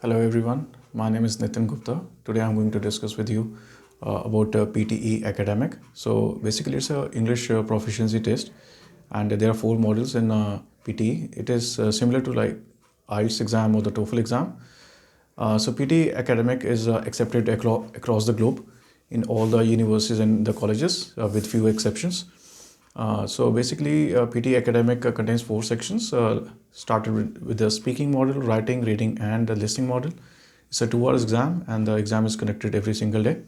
Hello everyone, my name is Nitin Gupta. Today I'm going to discuss with you about PTE academic. So basically it's a English proficiency test and there are 4 models in PTE. It is similar to like IELTS exam or the TOEFL exam. So PTE academic is accepted across the globe in all the universities and the colleges with few exceptions. So basically PTE academic contains 4 sections, started with the speaking model, writing, reading and the listening model. It's a 2 hours exam and the exam is conducted every single day.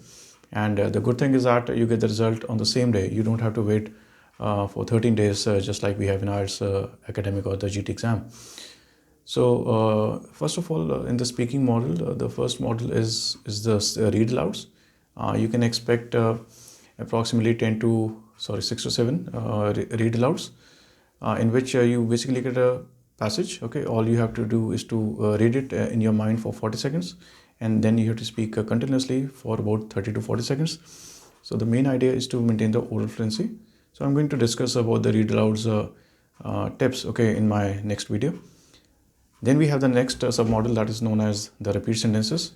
And the good thing is that you get the result on the same day. You don't have to wait for 13 days just like we have in IELTS academic or the GT exam. So first of all, in the speaking model, the first model is the read alouds. You can expect approximately 6 to 7 read alouds, in which you basically get a passage. Okay, all you have to do is to read it in your mind for 40 seconds, and then you have to speak continuously for about 30 to 40 seconds. So the main idea is to maintain the oral fluency. So I'm going to discuss about the read alouds tips, okay, in my next video. Then we have the next submodel that is known as the repeat sentences.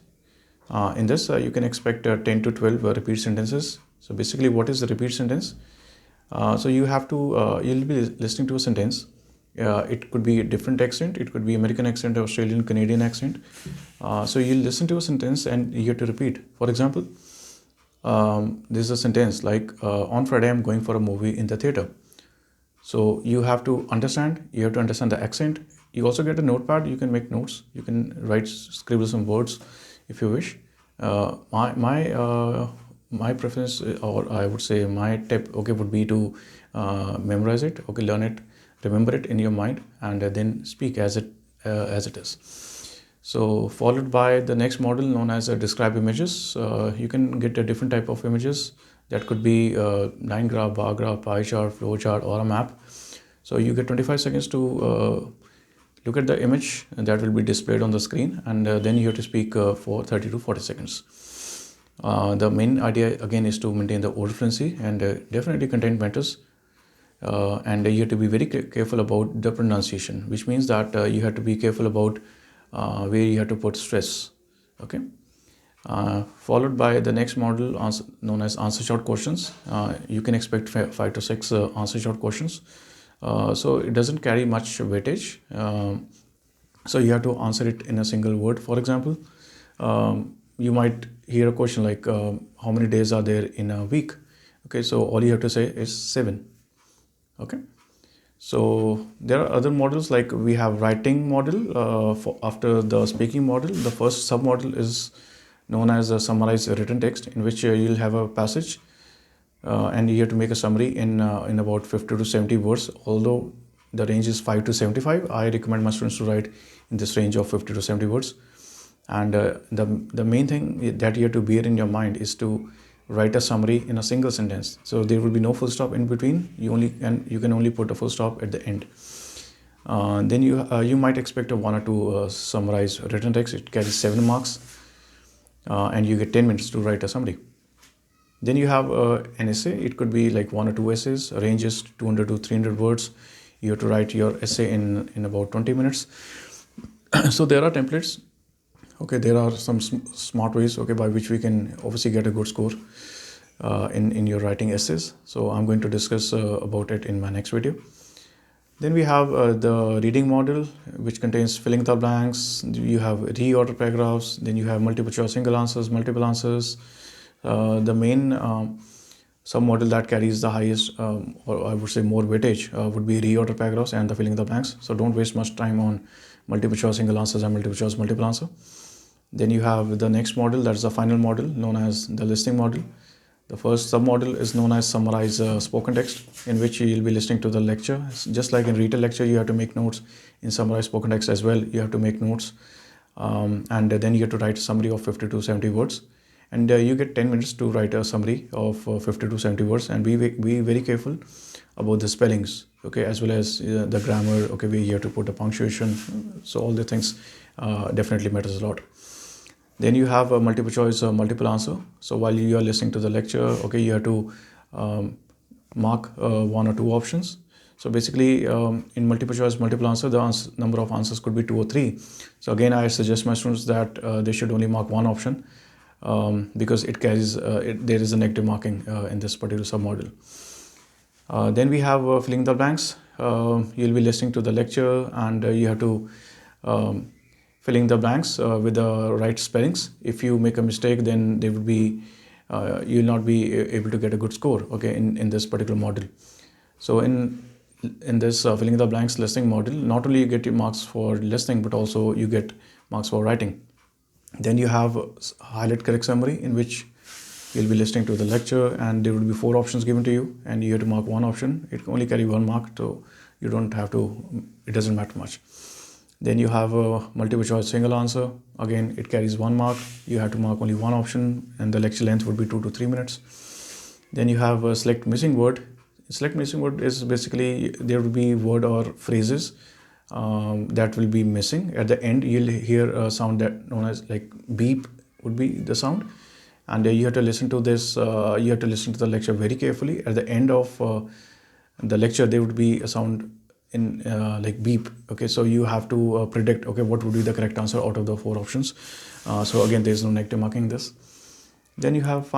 In this, you can expect 10 to 12 repeat sentences. So basically, what is a repeat sentence? So you have to, you'll be listening to a sentence. It could be a different accent. It could be American accent, Australian, Canadian accent. So you'll listen to a sentence and you have to repeat. For example, this is a sentence like, on Friday, I'm going for a movie in the theater. So you have to understand the accent. You also get a notepad, you can make notes, you can scribble some words if you wish. My preference, or I would say my tip, okay, would be to memorize it, okay, learn it, remember it in your mind, and then speak as it is. So followed by the next model known as describe images. You can get a different type of images. That could be line graph, bar graph, pie chart, flow chart, or a map. So you get 25 seconds to look at the image that will be displayed on the screen, and then you have to speak for 30 to 40 seconds. The main idea again is to maintain the oral fluency and definitely content matters. And you have to be very careful about the pronunciation, which means that you have to be careful about where you have to put stress. Okay. Followed by the next model known as answer short questions. You can expect 5 to 6 answer short questions. So it doesn't carry much weightage. So you have to answer it in a single word. For example, you might hear a question like, how many days are there in a week? Okay, so all you have to say is 7. Okay. So there are other models, like we have writing model after the speaking model. The first submodel is known as a summarized written text, in which you'll have a passage and you have to make a summary in about 50 to 70 words. Although the range is 5 to 75, I recommend my students to write in this range of 50 to 70 words. And the main thing that you have to bear in your mind is to write a summary in a single sentence. So there will be no full stop in between. You can only put a full stop at the end. Then you might expect a 1 or 2 summarized written text. It carries 7 marks, and you get 10 minutes to write a summary. Then you have an essay. It could be like 1 or 2 essays. Range is 200 to 300 words. You have to write your essay in about 20 minutes. So there are templates. Okay, there are some smart ways, okay, by which we can obviously get a good score in your writing essays. So I'm going to discuss about it in my next video. Then we have the reading model, which contains filling the blanks. You have reorder paragraphs. Then you have multiple choice single answers, multiple answers. The main submodel that carries the highest, or I would say more weightage, would be reorder paragraphs and the filling the blanks. So don't waste much time on multiple choice single answers and multiple choice multiple answer. Then you have the next model, that's the final model, known as the listening model. The first submodel is known as summarize spoken text, in which you'll be listening to the lecture. Just like in retail lecture, you have to make notes. In summarize spoken text as well, you have to make notes. And then you have to write a summary of 50 to 70 words. And you get 10 minutes to write a summary of 50 to 70 words. And be very careful about the spellings, okay, as well as the grammar, okay, where you have to put a punctuation. So all the things definitely matters a lot. Then you have a multiple choice, multiple answer. So while you are listening to the lecture, okay, you have to mark 1 or 2 options. So basically, in multiple choice, multiple answer, the number of answers could be 2 or 3. So again, I suggest my students that they should only mark one option because it carries, there is a negative marking in this particular submodule. Then we have filling the blanks. You'll be listening to the lecture and you have to filling the blanks with the right spellings. If you make a mistake, then they would be you'll not be able to get a good score, okay, in this particular module. So in this filling the blanks listening module, not only you get your marks for listening, but also you get marks for writing. Then you have highlight correct summary, in which you'll be listening to the lecture and there will be 4 options given to you and you have to mark one option. It can only carry 1 mark, so you don't have to, it doesn't matter much. Then you have a multiple choice single answer. Again, it carries 1 mark. You have to mark only one option and the lecture length would be 2 to 3 minutes. Then you have a select missing word. Select missing word is basically there will be word or phrases that will be missing. At the end, you'll hear a sound that known as like beep would be the sound. And you have to listen to this, you have to listen to the lecture very carefully. At the end of the lecture, there would be a sound in like beep. Okay, so you have to predict, okay, what would be the correct answer out of the 4 options. So again, there is no negative marking this. Then you have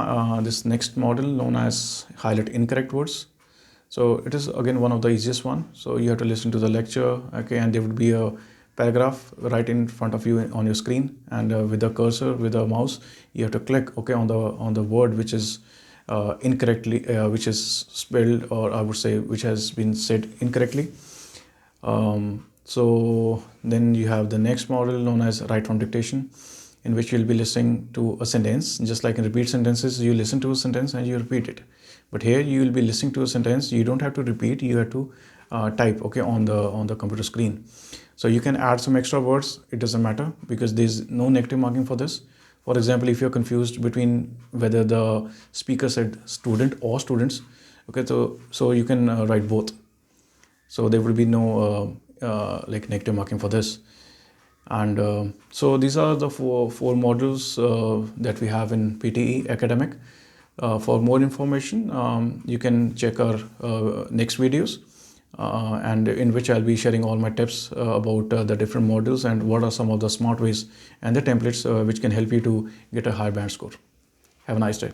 this next model known as highlight incorrect words. So it is again one of the easiest one. So you have to listen to the lecture, okay, and there would be a paragraph right in front of you on your screen, and with the cursor, with the mouse, you have to click, okay, on the word which is incorrectly, which is spelled, or I would say which has been said incorrectly. So then you have the next model known as write from dictation, in which you'll be listening to a sentence. Just like in repeat sentences, you listen to a sentence and you repeat it. But here you will be listening to a sentence. You don't have to repeat. You have to type, okay, on the computer screen. So you can add some extra words. It doesn't matter because there's no negative marking for this. For example, if you're confused between whether the speaker said student or students, okay, so you can write both. So there will be no like negative marking for this. And so these are the four modules that we have in PTE academic. For more information, you can check our next videos, and in which I'll be sharing all my tips about the different modules and what are some of the smart ways and the templates which can help you to get a high band score. Have a nice day.